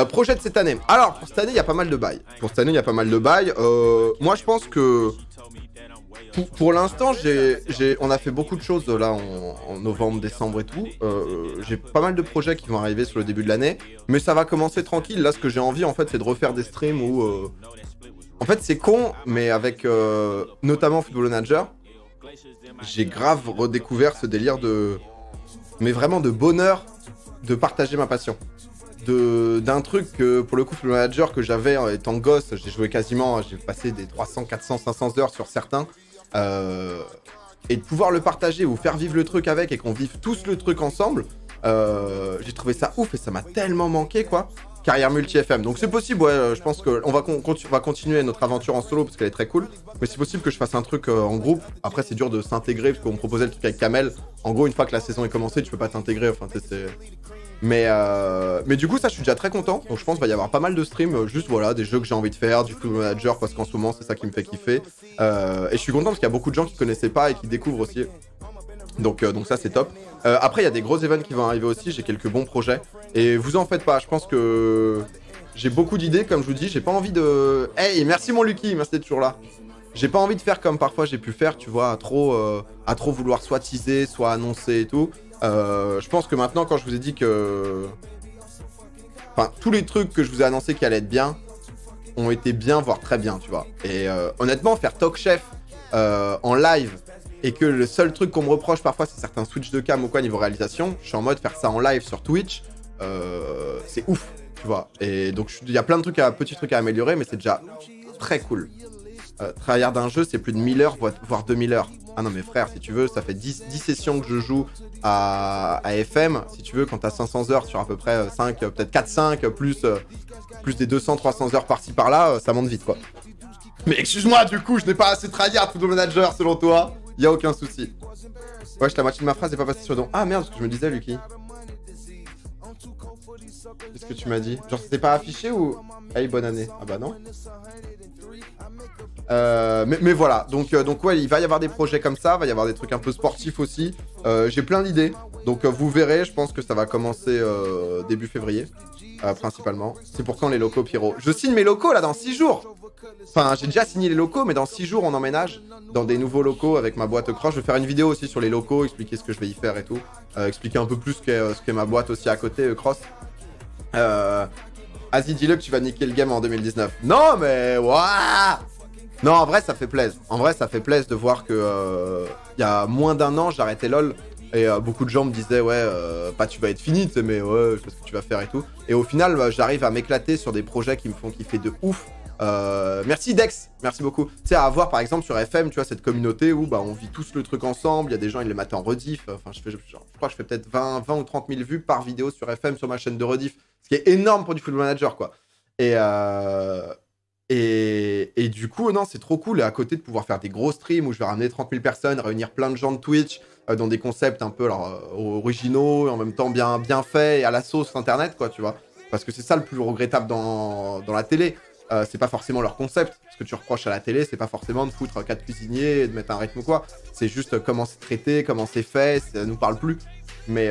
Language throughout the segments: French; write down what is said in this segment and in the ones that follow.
Projet de cette année. Alors, pour cette année, il y a pas mal de bails. Moi, je pense que... Pour l'instant, on a fait beaucoup de choses là en novembre, décembre et tout. J'ai pas mal de projets qui vont arriver sur le début de l'année. Mais ça va commencer tranquille. Là, ce que j'ai envie, en fait, c'est de refaire des streams où... En fait, c'est con, mais avec notamment Football Manager, j'ai grave redécouvert ce délire de... Mais vraiment de bonheur de partager ma passion. D'un truc que, pour le coup, Football Manager, que j'avais étant gosse, j'ai joué quasiment, j'ai passé des 300, 400, 500 heures sur certains. Et de pouvoir le partager ou faire vivre le truc avec et qu'on vive tous le truc ensemble, j'ai trouvé ça ouf et ça m'a tellement manqué, quoi. Carrière multi-FM. Donc c'est possible, ouais, je pense qu'on va continuer notre aventure en solo parce qu'elle est très cool. Mais c'est possible que je fasse un truc en groupe. Après, c'est dur de s'intégrer parce qu'on me proposait le truc avec Kamel. En gros, une fois que la saison est commencée, tu peux pas t'intégrer. Enfin, c'est... Mais du coup, ça, je suis déjà très content. Donc je pense qu'il va y avoir pas mal de streams. Juste, voilà, des jeux que j'ai envie de faire, du Football Manager parce qu'en ce moment, c'est ça qui me fait kiffer. Et je suis content parce qu'il y a beaucoup de gens qui connaissaient pas et qui découvrent aussi. Donc ça, c'est top. Après, il y a des gros events qui vont arriver aussi. J'ai quelques bons projets. Et vous en faites pas. Je pense que j'ai beaucoup d'idées, comme je vous dis. J'ai pas envie de... Hey, merci mon Lucky, merci d'être toujours là. J'ai pas envie de faire comme parfois j'ai pu faire, tu vois, à trop vouloir soit teaser, soit annoncer et tout. Je pense que maintenant, quand je vous ai dit que... Enfin, tous les trucs que je vous ai annoncés qui allaient être bien ont été bien, voire très bien, tu vois. Et honnêtement, faire Talk Chef en live... Et que le seul truc qu'on me reproche parfois, c'est certains switch de cam ou quoi niveau réalisation. Je suis en mode faire ça en live sur Twitch. C'est ouf, tu vois. Et donc, il y a plein de petits trucs à améliorer, mais c'est déjà très cool. Tryhard d'un jeu, c'est plus de 1000 heures, voire 2000 heures. Ah non, mais frère, si tu veux, ça fait 10 sessions que je joue à FM. Si tu veux, quand t'as 500 heures sur à peu près 5, peut-être 4-5, plus des 200-300 heures par-ci par-là, ça monte vite, quoi. Mais excuse-moi, du coup, je n'ai pas assez tryhard Football Manager, selon toi. Y'a aucun souci. Wesh, la moitié de ma phrase n'est pas passée sur le don. Ah merde, ce que je me disais, Lucky. Qu'est-ce que tu m'as dit? Genre, c'était pas affiché ou... Hey, bonne année. Ah bah non. Mais voilà, donc ouais, il va y avoir des projets comme ça, il va y avoir des trucs un peu sportifs aussi. J'ai plein d'idées, donc vous verrez, je pense que ça va commencer début février, principalement. C'est pour quand les locaux, Pierrot? Je signe mes locaux là dans 6 jours. Enfin, j'ai déjà signé les locaux, mais dans 6 jours, on emménage dans des nouveaux locaux avec ma boîte Cross. Je vais faire une vidéo aussi sur les locaux, expliquer ce que je vais y faire et tout. Expliquer un peu plus ce qu'est ma boîte aussi à côté, Cross. Vas-y, dis-le que tu vas niquer le game en 2019. Non, mais... Ouah. Non, en vrai, ça fait plaisir. En vrai, ça fait plaisir de voir que... Il y a moins d'un an, j'arrêtais LoL. Et beaucoup de gens me disaient, ouais, pas tu vas être fini, tu sais, mais ouais, je sais ce que tu vas faire et tout. Et au final, j'arrive à m'éclater sur des projets qui me font kiffer de ouf. Merci Dex, merci beaucoup. Tu sais, à avoir par exemple sur FM, tu vois, cette communauté où bah, on vit tous le truc ensemble. Il y a des gens, ils les matent en rediff. Enfin, je crois que je fais peut-être 20 ou 30 000 vues par vidéo sur FM sur ma chaîne de rediff. Ce qui est énorme pour du Football Manager, quoi. Et du coup, non, c'est trop cool. Et à côté de pouvoir faire des gros streams où je vais ramener 30 000 personnes, réunir plein de gens de Twitch dans des concepts un peu originaux et en même temps bien faits et à la sauce internet, quoi, tu vois. Parce que c'est ça le plus regrettable dans la télé. C'est pas forcément leur concept. Ce que tu reproches à la télé, c'est pas forcément de foutre 4 cuisiniers et de mettre un rythme ou quoi. C'est juste comment c'est traité, comment c'est fait, ça nous parle plus. Mais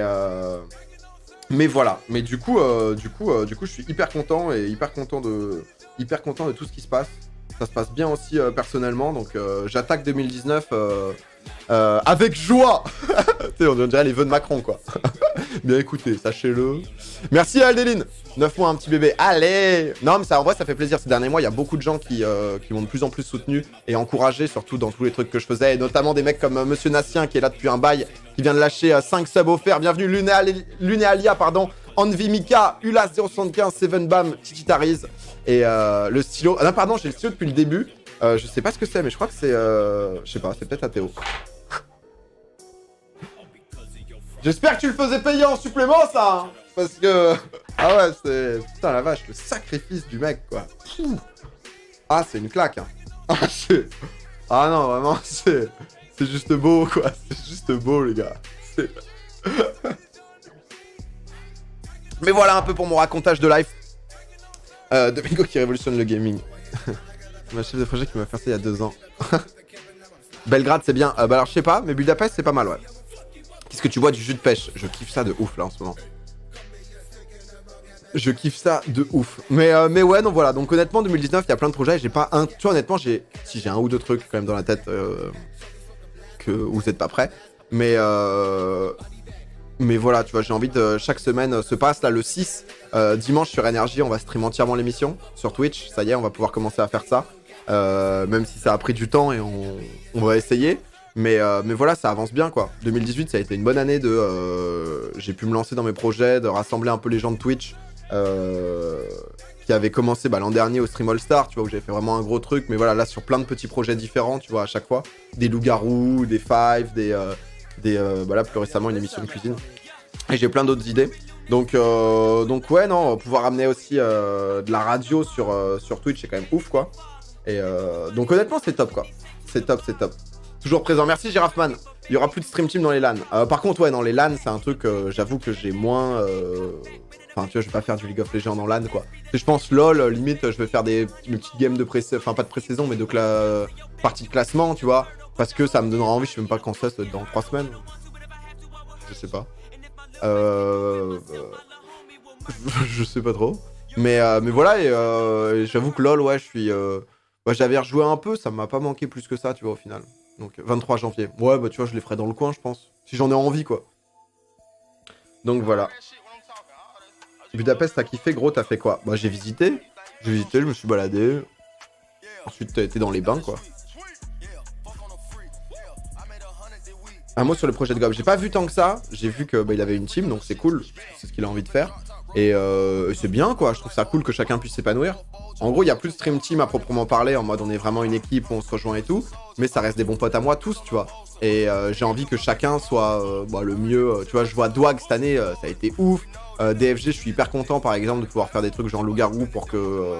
voilà. Mais du coup, je suis hyper content et hyper content de tout ce qui se passe. Ça se passe bien aussi personnellement. Donc j'attaque 2019 avec joie. On dirait les vœux de Macron, quoi. Bien écoutez, sachez-le. Merci à Aldéline. 9 mois, un petit bébé. Allez. Non, mais ça, en vrai, ça fait plaisir. Ces derniers mois, il y a beaucoup de gens qui m'ont de plus en plus soutenu et encouragé, surtout dans tous les trucs que je faisais. Et notamment des mecs comme Monsieur Nassien, qui est là depuis un bail, qui vient de lâcher 5 subs offerts. Bienvenue, Lunéalia, pardon. Envy Mika, Ulas075, Seven Bam, Tititariz. Et le stylo. Ah non, pardon, j'ai le stylo depuis le début. Je sais pas ce que c'est, mais je crois que c'est... je sais pas, c'est peut-être Athéo. J'espère que tu le faisais payer en supplément, ça, hein, parce que... Ah ouais, c'est... Putain, la vache, le sacrifice du mec, quoi. Ah, c'est une claque, hein. Ah non, vraiment, c'est juste beau, quoi. C'est juste beau, les gars. Mais voilà un peu pour mon racontage de life. Domingo qui révolutionne le gaming. Ma chef de projet qui m'a fait ça il y a 2 ans. Belgrade, c'est bien. Bah alors, je sais pas, mais Budapest, c'est pas mal, ouais. Qu'est-ce que tu bois du jus de pêche? Je kiffe ça de ouf, là, en ce moment. Je kiffe ça de ouf. Mais ouais, non, voilà. Donc honnêtement, 2019, il y a plein de projets. J'ai pas un... Tu vois, honnêtement, j'ai un ou deux trucs quand même dans la tête où vous êtes pas prêts. Mais voilà, tu vois, j'ai envie de... Chaque semaine se passe, là, le 6, dimanche sur Énergie, on va stream entièrement l'émission sur Twitch. Ça y est, on va pouvoir commencer à faire ça. Même si ça a pris du temps et on va essayer. Mais voilà, ça avance bien, quoi. 2018, ça a été une bonne année de... j'ai pu me lancer dans mes projets, de rassembler un peu les gens de Twitch qui avaient commencé l'an dernier au Stream All Star, tu vois, où j'avais fait vraiment un gros truc. Mais voilà, là, sur plein de petits projets différents, tu vois, à chaque fois. Des loups-garous, des fives, là, plus récemment, une émission de cuisine. Et j'ai plein d'autres idées. Donc ouais, non, pouvoir amener aussi de la radio sur Twitch, c'est quand même ouf, quoi. Et donc honnêtement, c'est top, quoi. C'est top, c'est top. Toujours présent. Merci, Giraffman. Il y aura plus de Stream Team dans les LAN. Par contre, ouais, dans les LAN, c'est un truc, j'avoue que j'ai moins... Enfin, tu vois, je vais pas faire du League of Legends en LAN, quoi. Je pense, LoL, limite, je vais faire mes petites games de pré-saison, enfin, pas de pré-saison, mais de partie de classement, tu vois. Parce que ça me donnera envie, je sais même pas quand ça doit être dans 3 semaines. Je sais pas. Je sais pas trop. Mais voilà, et j'avoue que LoL, ouais, je suis... j'avais rejoué un peu, ça m'a pas manqué plus que ça, tu vois, au final. Donc, 23 janvier. Ouais, tu vois, je les ferai dans le coin, je pense. Si j'en ai envie, quoi. Donc, voilà. Budapest, t'as kiffé, gros, t'as fait quoi? J'ai visité. Je me suis baladé. Ensuite, t'as été dans les bains, quoi. Un mot sur le projet de Gob. J'ai pas vu tant que ça. J'ai vu que il avait une team, donc c'est cool. C'est ce qu'il a envie de faire. Et c'est bien, quoi. Je trouve ça cool que chacun puisse s'épanouir. En gros, il y a plus de stream team à proprement parler, en mode on est vraiment une équipe où on se rejoint et tout. Mais ça reste des bons potes à moi, tous, tu vois. Et j'ai envie que chacun soit le mieux. Tu vois, je vois Dwag cette année, ça a été ouf. DFG, je suis hyper content, par exemple, de pouvoir faire des trucs genre loup-garou pour que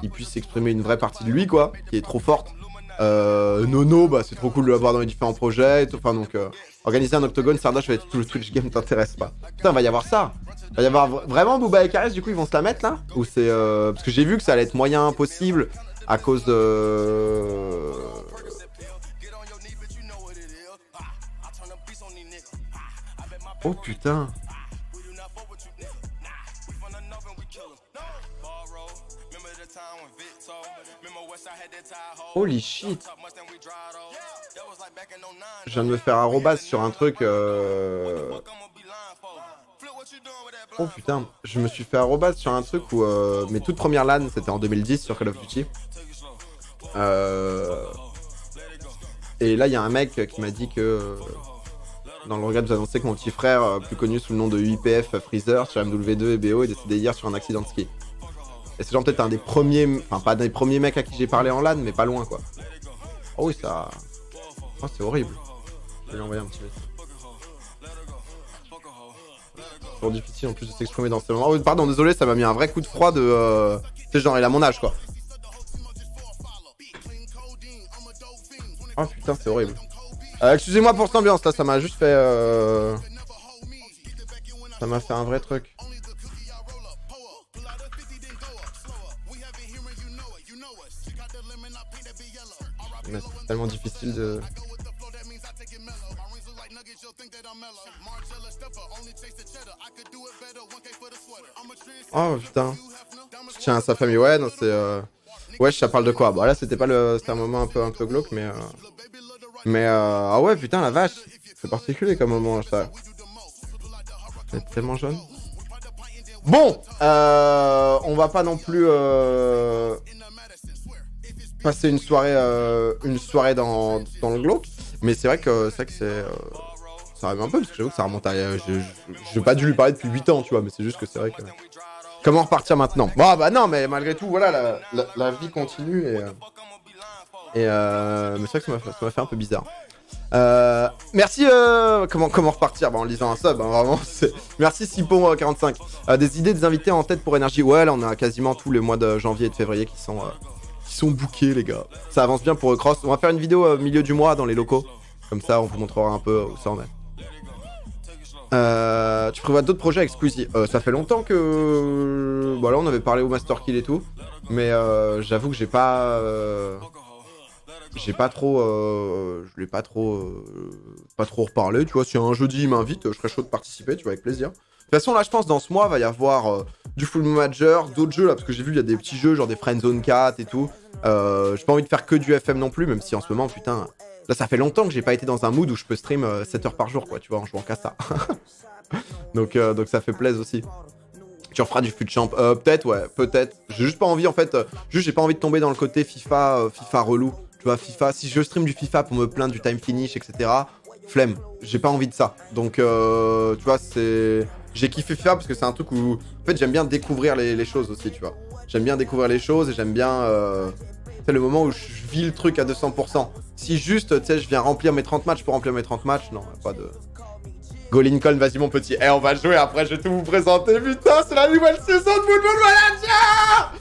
il puisse exprimer une vraie partie de lui, quoi, qui est trop forte. Nono, c'est trop cool de l'avoir dans les différents projets et tout. Enfin, donc, organiser un octogone, Sardoche va être tout le Twitch game, t'intéresse pas. Putain, va y avoir ça. Va y avoir vraiment Booba et Kares, du coup, ils vont se la mettre là? Ou c'est. Parce que j'ai vu que ça allait être moyen impossible à cause de. Oh putain. Holy shit. Je viens de me faire arrobas sur un truc. Oh putain, je me suis fait arrobas sur un truc où mes toutes premières LAN, c'était en 2010 sur Call of Duty. Et là, il y a un mec qui m'a dit que dans le regard, vous annoncez que mon petit frère, plus connu sous le nom de UIPF Freezer sur MW2 et BO, est décédé hier sur un accident de ski. Et c'est genre peut-être un des premiers, enfin pas des premiers mecs à qui j'ai parlé en LAN, mais pas loin, quoi. Oh oui, ça... Oh, c'est horrible. Je vais lui envoyer un petit message. C'est toujours difficile en plus de s'exprimer dans ce moment. Oh, pardon, désolé, ça m'a mis un vrai coup de froid de... Tu sais, genre, il a mon âge, quoi. Oh putain, c'est horrible. Excusez-moi pour cette ambiance, là, ça m'a juste fait... Ça m'a fait un vrai truc. Mais c'est tellement difficile de... Oh putain. Je tiens à sa famille, ouais, non, c'est... Ouais, ça parle de quoi? Bah là, c'était pas le... C'était un moment un peu glauque, mais... Ah ouais, putain, la vache. C'est particulier comme moment, ça. C'est tellement jaune. Bon, on va pas non plus... passer une soirée dans le glauque, mais c'est vrai que ça arrive un peu, parce que j'avoue que ça remonte à... J'ai pas dû lui parler depuis 8 ans, tu vois, mais c'est juste que c'est vrai que... Comment repartir maintenant? Bon, bah non, mais malgré tout, voilà, la vie continue, mais c'est vrai que ça m'a fait un peu bizarre. Merci, comment repartir? En lisant un sub, hein, vraiment, merci Sipon45. Des idées, des invités en tête pour énergie? Ouais, là, on a quasiment tous les mois de janvier et de février qui sont bookés, les gars. Ça avance bien pour Cross. On va faire une vidéo au milieu du mois dans les locaux. Comme ça, on vous montrera un peu où ça en est. Tu prévois d'autres projets avec Squeezie? Ça fait longtemps que... Bon, là, on avait parlé au Master Kill et tout. Mais j'avoue que j'ai pas... J'ai pas trop... je l'ai pas trop reparlé. Tu vois, si un jeudi, il m'invite, je serais chaud de participer, tu vois, avec plaisir. façon, là, je pense, dans ce mois, va y avoir du Full Manager, d'autres jeux, là, parce que j'ai vu, il y a des petits jeux, genre des Friendzone 4 et tout. J'ai pas envie de faire que du FM non plus, même si en ce moment, putain, là, ça fait longtemps que j'ai pas été dans un mood où je peux stream 7 heures par jour, quoi, tu vois, en jouant qu'à ça. donc ça fait plaisir aussi. Tu referas du fut champ, peut-être, ouais, peut-être. J'ai juste pas envie, en fait, juste j'ai pas envie de tomber dans le côté FIFA relou. Tu vois, FIFA, si je stream du FIFA pour me plaindre du time finish, etc., flemme, j'ai pas envie de ça. Donc, tu vois, c'est... J'ai kiffé FIFA parce que c'est un truc où, en fait, j'aime bien découvrir les choses aussi, tu vois. J'aime bien découvrir les choses et j'aime bien... C'est le moment où je vis le truc à 200%. Si juste, tu sais, je viens remplir mes 30 matchs pour remplir mes 30 matchs, non, pas de... Go Lincoln, vas-y mon petit. Eh, on va jouer, après je vais tout vous présenter. Putain, c'est la nouvelle saison de Football Manager.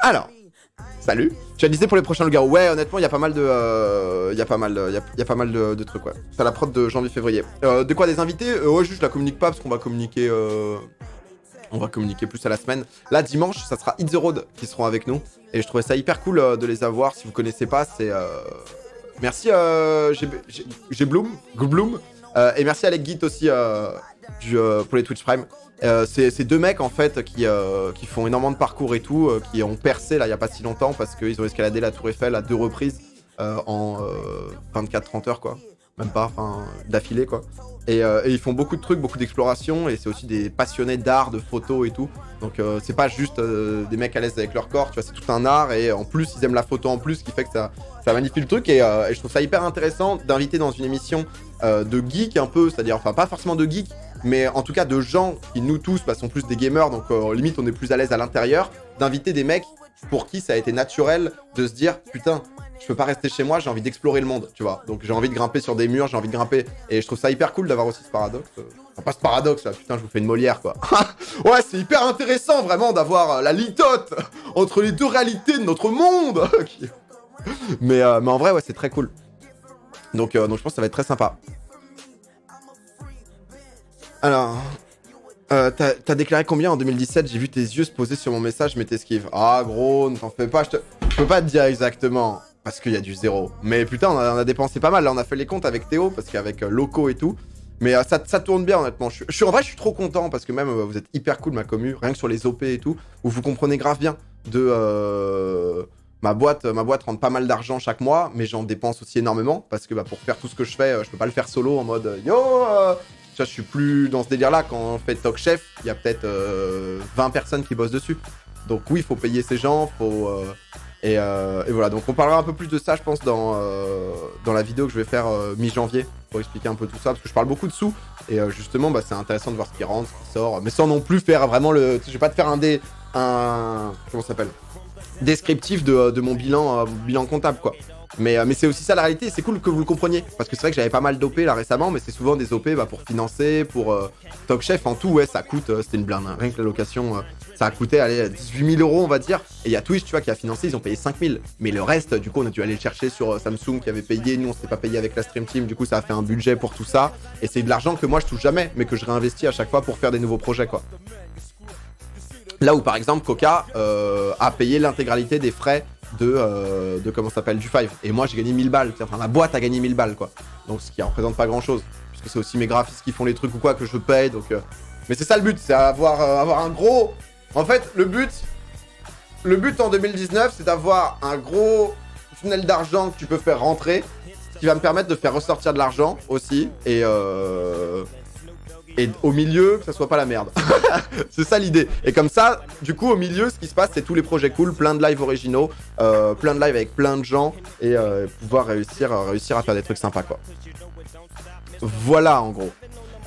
Alors, salut. Tu as disé pour les prochains loups-garous. Ouais, honnêtement, il y a pas mal de... Il y a pas mal de trucs, ouais. C'est la prod de janvier-février. De quoi, des invités? Ouais, juste, je la communique pas parce qu'on va communiquer... On va communiquer plus à la semaine. Là, dimanche, ça sera Hit the Road qui seront avec nous. Et je trouvais ça hyper cool de les avoir. Si vous connaissez pas, c'est... Merci Bloom. Et merci Alec Git aussi pour les Twitch Prime. C'est deux mecs en fait qui font énormément de parcours et tout, qui ont percé là il y a pas si longtemps parce qu'ils ont escaladé la Tour Eiffel à 2 reprises en 24-30 heures quoi. Même pas, enfin d'affilée quoi. Et ils font beaucoup de trucs, beaucoup d'exploration et c'est aussi des passionnés d'art, de photos et tout. Donc c'est pas juste des mecs à l'aise avec leur corps, tu vois, c'est tout un art et en plus ils aiment la photo en plus, ce qui fait que ça magnifie le truc et je trouve ça hyper intéressant d'inviter dans une émission de geek un peu, c'est-à-dire, enfin pas forcément de geek, mais en tout cas de gens qui nous tous bah, sont plus des gamers, donc limite on est plus à l'aise à l'intérieur, d'inviter des mecs pour qui ça a été naturel de se dire putain, je peux pas rester chez moi, j'ai envie d'explorer le monde, tu vois. Donc j'ai envie de grimper sur des murs, j'ai envie de grimper. Et je trouve ça hyper cool d'avoir aussi ce paradoxe. Enfin, pas ce paradoxe là, putain, je vous fais une Molière quoi. Ouais, c'est hyper intéressant vraiment d'avoir la litote entre les deux réalités de notre monde. mais en vrai, ouais, c'est très cool. Donc je pense que ça va être très sympa. Alors, t'as déclaré combien en 2017? J'ai vu tes yeux se poser sur mon message, mais t'esquives. Ah gros, ne t'en fais pas, je peux pas te dire exactement. Parce qu'il y a du zéro. Mais putain, on a dépensé pas mal. Là, on a fait les comptes avec Théo, parce qu'avec Loco et tout. Mais ça tourne bien, honnêtement. En vrai, je suis trop content, parce que même, vous êtes hyper cool, ma commu. Rien que sur les OP et tout, où vous comprenez grave bien de... Ma boîte rentre pas mal d'argent chaque mois, mais j'en dépense aussi énormément, parce que bah, pour faire tout ce que je fais, je peux pas le faire solo en mode « Yo Tu vois, je suis plus dans ce délire-là. Quand on fait Talk Chef, il y a peut-être 20 personnes qui bossent dessus. Donc oui, il faut payer ces gens, Et voilà, donc on parlera un peu plus de ça, je pense, dans la vidéo que je vais faire mi-janvier, pour expliquer un peu tout ça, parce que je parle beaucoup de sous, et justement, bah, c'est intéressant de voir ce qui rentre, ce qui sort, mais sans non plus faire vraiment le... Je vais pas te faire comment ça s'appelle, descriptif de mon bilan comptable, quoi. Mais c'est aussi ça la réalité, c'est cool que vous le compreniez, parce que c'est vrai que j'avais pas mal d'OP là récemment, mais c'est souvent des OP bah, pour financer, pour Talk Chef, en tout, ouais, ça coûte, c'était une blinde, hein. Rien que la location, ça a coûté, allez, 18 000 €, on va dire, et il y a Twitch, tu vois, qui a financé, ils ont payé 5 000, mais le reste, du coup, on a dû aller le chercher sur Samsung qui avait payé, nous on s'était pas payé avec la Stream Team, du coup ça a fait un budget pour tout ça, et c'est de l'argent que moi je touche jamais, mais que je réinvestis à chaque fois pour faire des nouveaux projets, quoi. Là où par exemple Coca a payé l'intégralité des frais de comment ça s'appelle, du Five. Et moi j'ai gagné 1000 balles, enfin la boîte a gagné 1000 balles quoi. Donc ce qui représente pas grand chose. Puisque c'est aussi mes graphistes qui font les trucs ou quoi que je paye. Donc, mais c'est ça le but, c'est avoir un gros... En fait le but en 2019 c'est d'avoir un gros tunnel d'argent que tu peux faire rentrer. Ce qui va me permettre de faire ressortir de l'argent aussi. Et au milieu, que ça soit pas la merde. C'est ça l'idée. Et comme ça, du coup, au milieu, ce qui se passe, c'est tous les projets cool, plein de lives originaux, plein de lives avec plein de gens, et pouvoir réussir à faire des trucs sympas, quoi. Voilà, en gros.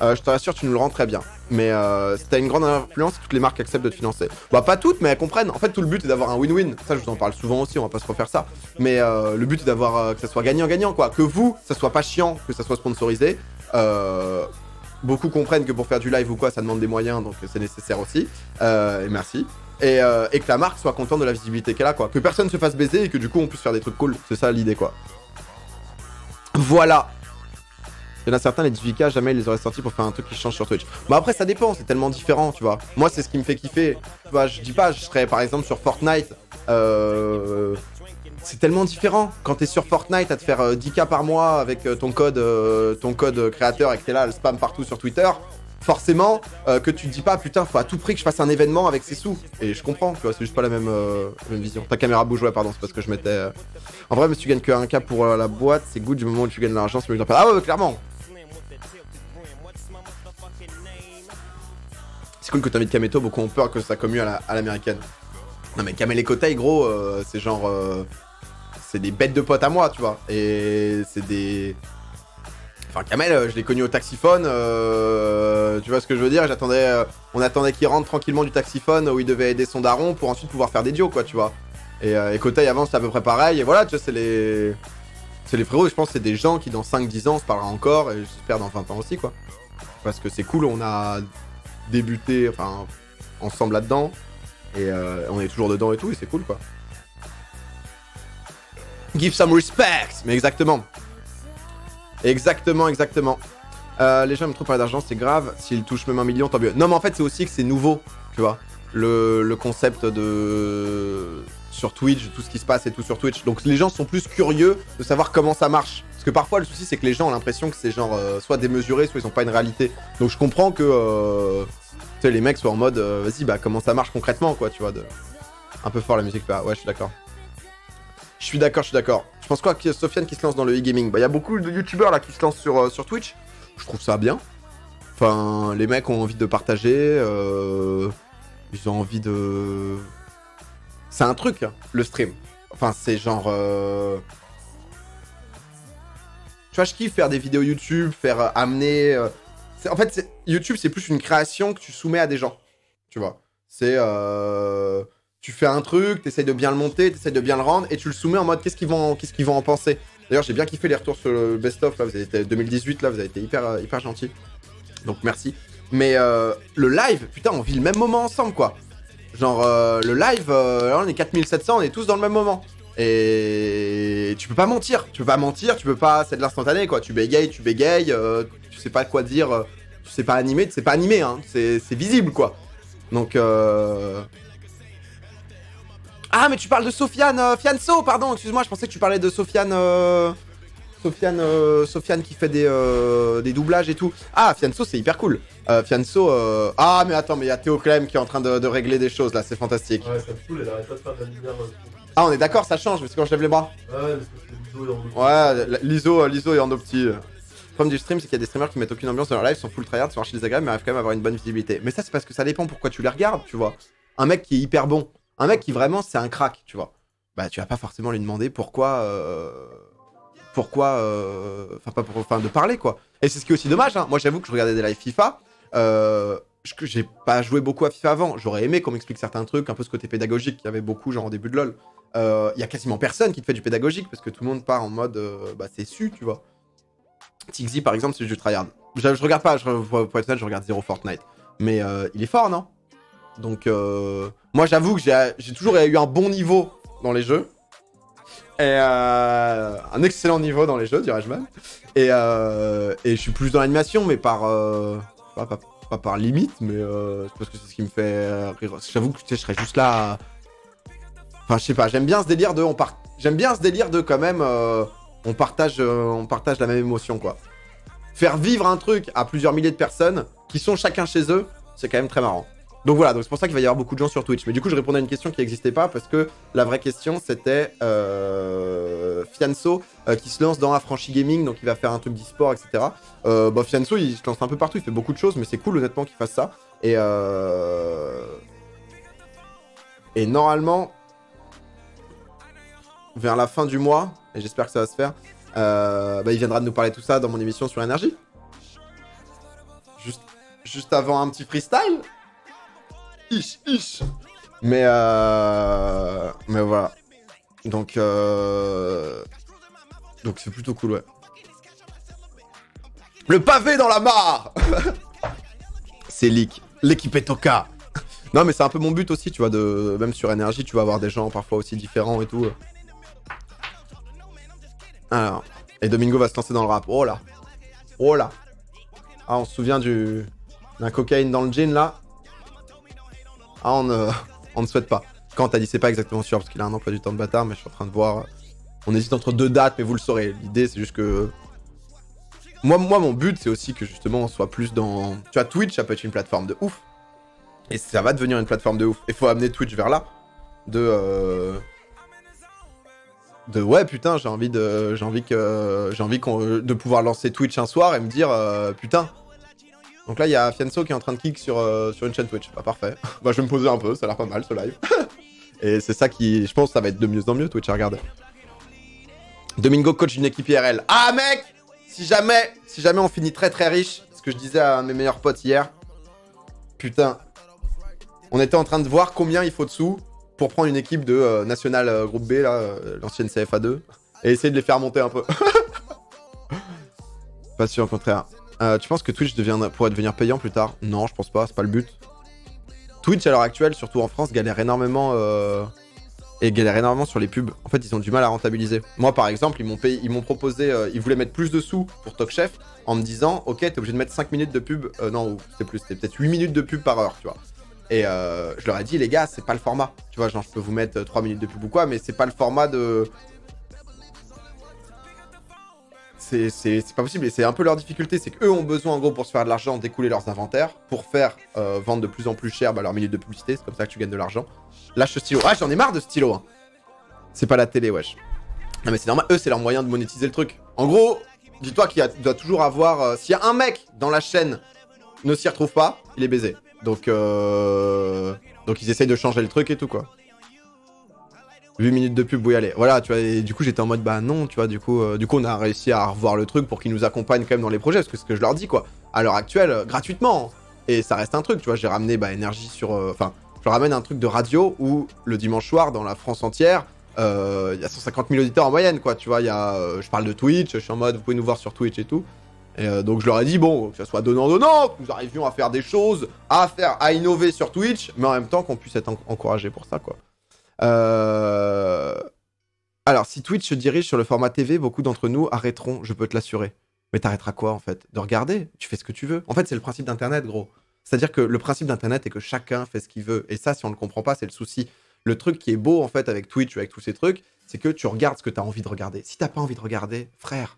Je te rassure, tu nous le rends très bien. Mais si t'as une grande influence, toutes les marques acceptent de te financer. Bah, pas toutes, mais elles comprennent. En fait, tout le but est d'avoir un win-win. Ça, je vous en parle souvent aussi, on va pas se refaire ça. Mais le but est d'avoir que ça soit gagnant-gagnant, quoi. Que vous, ça soit pas chiant, que ça soit sponsorisé. Beaucoup comprennent que pour faire du live ou quoi, ça demande des moyens, donc c'est nécessaire aussi. Et merci. Et que la marque soit contente de la visibilité qu'elle a, quoi. Que personne se fasse baiser et que du coup, on puisse faire des trucs cool. C'est ça l'idée, quoi. Voilà. Il y en a certains, les 18K, jamais ils les auraient sortis pour faire un truc qui change sur Twitch. Bah après, ça dépend, c'est tellement différent, tu vois. Moi, c'est ce qui me fait kiffer. Tu vois, je dis pas, je serais par exemple sur Fortnite. c'est tellement différent. Quand t'es sur Fortnite à te faire 10K par mois avec ton code créateur et que t'es là, le spam partout sur Twitter, forcément que tu te dis pas putain, faut à tout prix que je fasse un événement avec ces sous. Et je comprends, tu vois, c'est juste pas la même vision. Ta caméra bouge, ouais, pardon, c'est parce que je mettais. En vrai, mais si tu gagnes que 1K pour la boîte, c'est good du moment où tu gagnes de l'argent, c'est mieux que d'en perdre. Ah ouais, clairement. C'est cool que t'invites Kameto, beaucoup ont peur que ça commue à l'américaine. Non mais Kamel et Kotei, gros, c'est genre... c'est des bêtes de potes à moi, tu vois. Et c'est des... Enfin, Kamel, je l'ai connu au taxiphone, tu vois ce que je veux dire. On attendait qu'il rentre tranquillement du taxiphone où il devait aider son daron pour ensuite pouvoir faire des duos, quoi, tu vois. Et Kotei avant, c'était à peu près pareil. Et voilà, tu vois, c'est les frérots. Et je pense que c'est des gens qui, dans 5-10 ans, on se parlera encore. Et j'espère dans 20 ans aussi, quoi. Parce que c'est cool, on a débuté, enfin, ensemble là-dedans. Et on est toujours dedans et tout, et c'est cool, quoi. Give some respect. Mais exactement. Exactement. Les gens aiment trop parler d'argent, c'est grave. S'ils touchent même 1 million, tant mieux. Non, mais en fait, c'est aussi que c'est nouveau, tu vois. Le concept de... Sur Twitch, tout ce qui se passe et tout sur Twitch. Donc les gens sont plus curieux de savoir comment ça marche. Parce que parfois, le souci, c'est que les gens ont l'impression que c'est genre soit démesuré, soit ils ont pas une réalité. Donc je comprends que... tu sais, les mecs soient en mode, vas-y, bah comment ça marche concrètement, quoi, tu vois. Un peu fort la musique, là. Ouais, je suis d'accord. Je suis d'accord. Je pense quoi qu'il y a Sofiane qui se lance dans le e-gaming. Bah, il y a beaucoup de youtubeurs là qui se lancent sur Twitch. Je trouve ça bien. Enfin, les mecs ont envie de partager. Ils ont envie de... C'est un truc, hein, le stream. Enfin, c'est genre... Tu vois, je kiffe faire des vidéos YouTube, faire amener... En fait, YouTube, c'est plus une création que tu soumets à des gens. Tu vois. C'est... Tu fais un truc, t'essayes de bien le monter, t'essayes de bien le rendre, et tu le soumets en mode qu'est-ce qu'ils vont en penser. D'ailleurs, j'ai bien kiffé les retours sur le best-of, là, vous avez été 2018, là, vous avez été hyper gentils. Donc, merci. Mais le live, putain, on vit le même moment ensemble, quoi. Genre, le live, là, on est 4700, on est tous dans le même moment. Et tu peux pas mentir, tu peux pas, c'est de l'instantané, quoi. Tu bégayes, tu sais pas quoi dire, tu sais pas animer, hein. C'est visible, quoi. Donc, Ah, mais tu parles de Sofiane Fianso, pardon, excuse-moi, je pensais que tu parlais de Sofiane... Sofiane qui fait des doublages et tout. Ah, Fianso, c'est hyper cool. Fianso... Ah, mais attends, mais il y a Théo Clem qui est en train de régler des choses, là, c'est fantastique. Ouais, ça me saoule, elle arrête pas de faire de la lumière. Ah, on est d'accord, ça change, mais c'est quand je lève les bras. Ouais, parce que l'ISO est en opti. Ouais, l'ISO est en opti. Le problème du stream, c'est qu'il y a des streamers qui mettent aucune ambiance dans leur live, sont full tryhard, sont archi désagréables, mais arrivent quand même à avoir une bonne visibilité. Mais ça, c'est parce que ça dépend pourquoi tu les regardes, tu vois. Un mec qui est hyper bon, un mec qui vraiment, c'est un crack, tu vois. Bah, tu vas pas forcément lui demander pourquoi... Enfin, de parler, quoi. Et c'est ce qui est aussi dommage, hein. Moi, j'avoue que je regardais des lives FIFA. J'ai pas joué beaucoup à FIFA avant. J'aurais aimé qu'on m'explique certains trucs, un peu ce côté pédagogique qu'il y avait beaucoup, genre au début de LoL. Y a quasiment personne qui te fait du pédagogique parce que tout le monde part en mode bah c'est su, tu vois. Tixi par exemple, c'est du tryhard. Je regarde pas, pour être honnête, je regarde zéro Fortnite. Mais il est fort, non? Donc moi j'avoue que j'ai toujours eu un bon niveau dans les jeux. Et un excellent niveau dans les jeux, dirais-je même. Et je suis plus dans l'animation, mais par pas par limite, mais parce que c'est ce qui me fait rire. J'avoue que tu sais, je serais juste là. Enfin, je sais pas, j'aime bien ce délire de j'aime bien ce délire de quand même on partage la même émotion, quoi. Faire vivre un truc à plusieurs milliers de personnes qui sont chacun chez eux, c'est quand même très marrant. Donc voilà, donc c'est pour ça qu'il va y avoir beaucoup de gens sur Twitch. Mais du coup, je répondais à une question qui n'existait pas parce que la vraie question, c'était Fianso qui se lance dans Affranchi Gaming, donc il va faire un truc d'e-sport, etc. Bah, Fianso, il se lance un peu partout, il fait beaucoup de choses, mais c'est cool honnêtement qu'il fasse ça. Et normalement, vers la fin du mois, et j'espère que ça va se faire, bah, il viendra de nous parler de tout ça dans mon émission sur Énergie. Juste avant un petit freestyle. Mais voilà. Donc c'est plutôt cool, ouais. Le pavé dans la mare. C'est leak. L'équipe est au cas. Non, mais c'est un peu mon but aussi, tu vois, même sur Énergie, tu vas avoir des gens parfois aussi différents et tout. Alors, et Domingo va se lancer dans le rap. Oh là. Ah, on se souvient d'un cocaïne dans le jean, là. Ah, on ne souhaite pas. Quand t'as dit c'est pas exactement sûr parce qu'il a un emploi du temps de bâtard, mais je suis en train de voir. On hésite entre 2 dates, mais vous le saurez. L'idée, c'est juste que. Moi, mon but, c'est aussi que justement, on soit plus dans. Tu vois, Twitch, ça peut être une plateforme de ouf. Et ça va devenir une plateforme de ouf. Il faut amener Twitch vers là. Ouais, putain, j'ai envie de pouvoir lancer Twitch un soir et me dire putain. Donc là, il y a Fianso qui est en train de kick sur une chaîne Twitch. Bah, parfait. Bah, je vais me poser un peu, ça a l'air pas mal ce live. Et c'est ça qui. Je pense que ça va être de mieux en mieux Twitch à regarder. Domingo, coach d'une équipe IRL. Ah, mec! Si jamais on finit très très riche, ce que je disais à un de mes meilleurs potes hier. Putain. On était en train de voir combien il faut de sous pour prendre une équipe de National Groupe B, là, l'ancienne CFA2, et essayer de les faire monter un peu. Pas sûr, au contraire. Tu penses que Twitch pourrait devenir payant plus tard? Non, je pense pas, c'est pas le but. Twitch, à l'heure actuelle, surtout en France, galère énormément sur les pubs. En fait, ils ont du mal à rentabiliser. Moi, par exemple, ils m'ont proposé, ils voulaient mettre plus de sous pour Talk Chef en me disant, ok, t'es obligé de mettre 5 minutes de pub, non, c'était plus, c'était peut-être 8 minutes de pub par heure, tu vois. Et je leur ai dit, les gars, c'est pas le format. Tu vois, genre, je peux vous mettre 3 minutes de pub ou quoi, mais c'est pas le format de... C'est pas possible, et c'est un peu leur difficulté, c'est qu'eux ont besoin, en gros, pour se faire de l'argent, d'écouler leurs inventaires, pour faire vendre de plus en plus cher leurs minutes de publicité, c'est comme ça que tu gagnes de l'argent. Lâche ce stylo. Ah, j'en ai marre de ce stylo, hein. C'est pas la télé, wesh. Non, mais c'est normal, eux, c'est leur moyen de monétiser le truc. En gros, dis-toi qu'il doit toujours avoir... s'il y a un mec dans la chaîne ne s'y retrouve pas, il est baisé. Donc ils essayent de changer le truc et tout, quoi. 8 minutes de pub, oui, allez. Voilà, tu vois, et du coup, j'étais en mode, bah non, tu vois, du coup, on a réussi à revoir le truc pour qu'ils nous accompagnent quand même dans les projets, parce que c'est ce que je leur dis, quoi. À l'heure actuelle, gratuitement. Et ça reste un truc, tu vois, j'ai ramené, bah, énergie sur... Enfin, je ramène un truc de radio où, le dimanche soir, dans la France entière, il y a 150 000 auditeurs en moyenne, quoi, tu vois, il y a... je parle de Twitch, je suis en mode, vous pouvez nous voir sur Twitch et tout. Et donc je leur ai dit, bon, que ça soit donnant-donnant, que nous arrivions à faire des choses, à innover sur Twitch, mais en même temps qu'on puisse être encouragé pour ça, quoi. Alors, si Twitch se dirige sur le format TV, beaucoup d'entre nous arrêteront, je peux te l'assurer. Mais t'arrêteras quoi, en fait? De regarder? Tu fais ce que tu veux. En fait, c'est le principe d'Internet, gros. C'est-à-dire que le principe d'Internet est que chacun fait ce qu'il veut. Et ça, si on ne le comprend pas, c'est le souci. Le truc qui est beau, en fait, avec Twitch ou avec tous ces trucs, c'est que tu regardes ce que t'as envie de regarder. Si t'as pas envie de regarder, frère,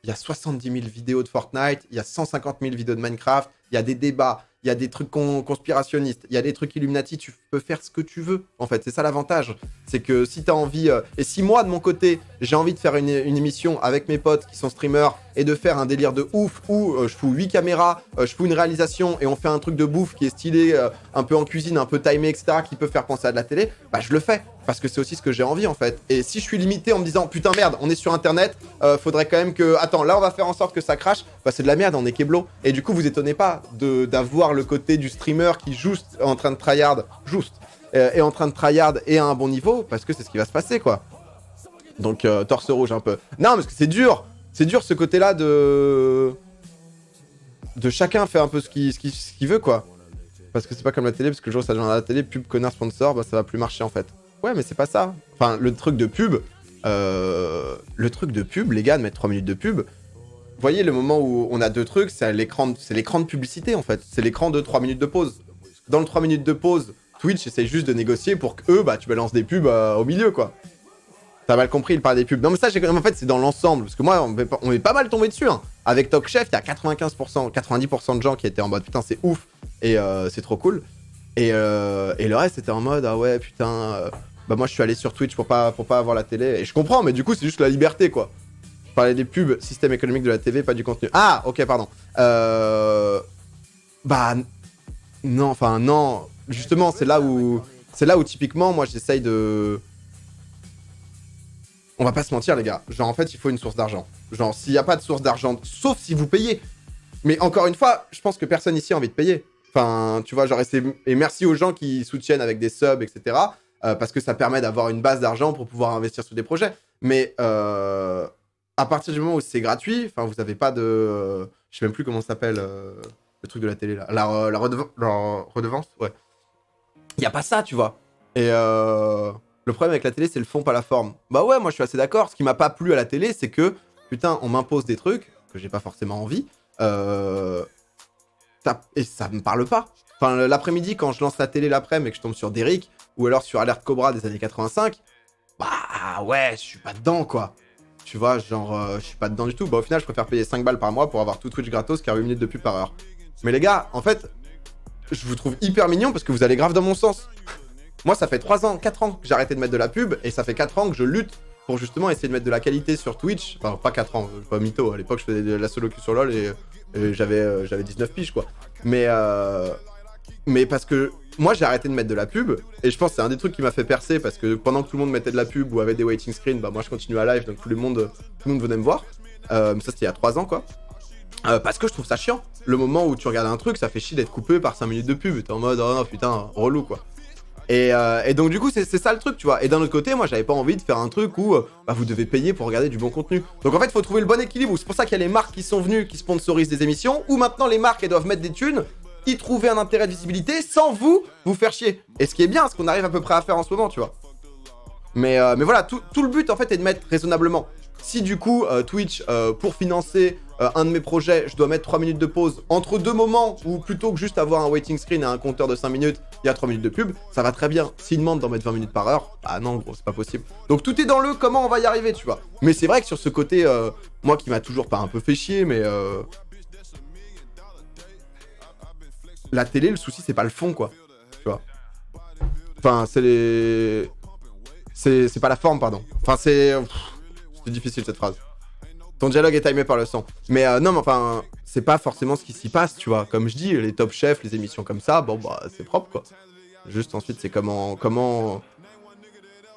il y a 70 000 vidéos de Fortnite, il y a 150 000 vidéos de Minecraft, il y a des débats, il y a des trucs conspirationnistes, il y a des trucs Illuminati, tu peux faire ce que tu veux. En fait, c'est ça l'avantage. C'est que si t'as envie... et si moi, de mon côté, j'ai envie de faire une émission avec mes potes qui sont streamers et de faire un délire de ouf où je fous 8 caméras, je fous une réalisation et on fait un truc de bouffe qui est stylé, un peu en cuisine, un peu timé, etc., qui peut faire penser à de la télé, bah je le fais. Parce que c'est aussi ce que j'ai envie, en fait. Et si je suis limité en me disant, putain, merde, on est sur Internet, faudrait quand même que... Attends, là, on va faire en sorte que ça crache. Bah, c'est de la merde, on est keblo. Et du coup, vous étonnez pas d'avoir le côté du streamer qui juste en train de tryhard, est en train de tryhard et à un bon niveau, parce que c'est ce qui va se passer, quoi. Donc, torse rouge, un peu. Non, parce que c'est dur. C'est dur, ce côté-là de chacun fait un peu ce qu'il veut, quoi. Parce que c'est pas comme la télé, parce que le jour où ça devient à la télé, pub, connard, sponsor, bah ça va plus marcher, en fait. Ouais, mais c'est pas ça. Enfin, le truc de pub, les gars, de mettre 3 minutes de pub, vous voyez, le moment où on a deux trucs, c'est l'écran de publicité, en fait. C'est l'écran de 3 minutes de pause. Dans le 3 minutes de pause, Twitch essaye juste de négocier pour qu'eux, bah, tu balances des pubs au milieu, quoi. T'as mal compris, il parle des pubs. Non, mais ça, en fait, c'est dans l'ensemble. Parce que moi, on est pas mal tombé dessus, hein. Avec Talk Chef, il y a 95%, 90% de gens qui étaient en mode, putain, c'est ouf, et c'est trop cool. Et le reste, c'était en mode, ah ouais, putain... bah moi je suis allé sur Twitch pour pas avoir la télé, et je comprends, mais du coup c'est juste la liberté, quoi. Je parlais des pubs, système économique de la TV, pas du contenu. Ah, ok, pardon. Bah non, enfin non, justement c'est là où typiquement moi j'essaye de... On va pas se mentir, les gars, genre en fait il faut une source d'argent. Genre s'il y a pas de source d'argent, sauf si vous payez. Mais encore une fois, je pense que personne ici a envie de payer. Enfin, tu vois, genre, et merci aux gens qui soutiennent avec des subs, etc. Parce que ça permet d'avoir une base d'argent pour pouvoir investir sur des projets. Mais à partir du moment où c'est gratuit, enfin, vous n'avez pas de... je sais même plus comment ça s'appelle, le truc de la télé, là. La redevance, ouais. Il n'y a pas ça, tu vois. Et le problème avec la télé, c'est le fond, pas la forme. Bah ouais, moi, je suis assez d'accord. Ce qui m'a pas plu à la télé, c'est que, putain, on m'impose des trucs que j'ai pas forcément envie. Et ça me parle pas. Enfin, l'après-midi, quand je lance la télé l'après-midi et que je tombe sur Derrick, ou alors sur Alert Cobra des années 85, bah ouais, je suis pas dedans, quoi. Tu vois, genre, je suis pas dedans du tout. Bah au final, je préfère payer 5 balles par mois pour avoir tout Twitch gratos qu'à 8 minutes de pub par heure. Mais les gars, en fait, je vous trouve hyper mignon parce que vous allez grave dans mon sens. Moi, ça fait 3 ans, 4 ans que j'ai arrêté de mettre de la pub, et ça fait 4 ans que je lutte pour justement essayer de mettre de la qualité sur Twitch. Enfin, pas 4 ans, pas mytho. À l'époque, je faisais de la solo queue sur LoL et j'avais 19 piges, quoi. Mais parce que moi, j'ai arrêté de mettre de la pub, et je pense que c'est un des trucs qui m'a fait percer, parce que pendant que tout le monde mettait de la pub ou avait des waiting screens, bah moi, je continuais à live, donc tout le monde venait me voir. Ça, c'était il y a 3 ans, quoi. Parce que je trouve ça chiant. Le moment où tu regardes un truc, ça fait chier d'être coupé par 5 minutes de pub. T'es en mode, oh non, putain, relou, quoi. Et donc du coup c'est ça le truc, tu vois. Et d'un autre côté, moi j'avais pas envie de faire un truc où bah, vous devez payer pour regarder du bon contenu. Donc en fait il faut trouver le bon équilibre. C'est pour ça qu'il y a les marques qui sont venues, qui sponsorisent des émissions, où maintenant les marques elles doivent mettre des thunes, y trouver un intérêt de visibilité sans vous faire chier. Et ce qui est bien, ce qu'on arrive à peu près à faire en ce moment, tu vois. Mais voilà, tout le but en fait est de mettre raisonnablement. Si du coup Twitch, pour financer un de mes projets, je dois mettre 3 minutes de pause entre deux moments, où plutôt que juste avoir un waiting screen et un compteur de 5 minutes, il y a 3 minutes de pub, ça va très bien. S'ils demandent d'en mettre 20 minutes par heure, bah non gros, c'est pas possible. Donc tout est dans le comment on va y arriver, tu vois. Mais c'est vrai que sur ce côté, moi qui m'a toujours pas un peu fait chier, mais la télé, le souci c'est pas le fond, quoi. Tu vois. Enfin, c'est les... C'est pas la forme, pardon. Enfin, c'est difficile cette phrase. Ton dialogue est timé par le son. Mais non, mais enfin, c'est pas forcément ce qui s'y passe, tu vois. Comme je dis, les Top Chef, les émissions comme ça, bon, bah, c'est propre, quoi. Juste ensuite, c'est comment...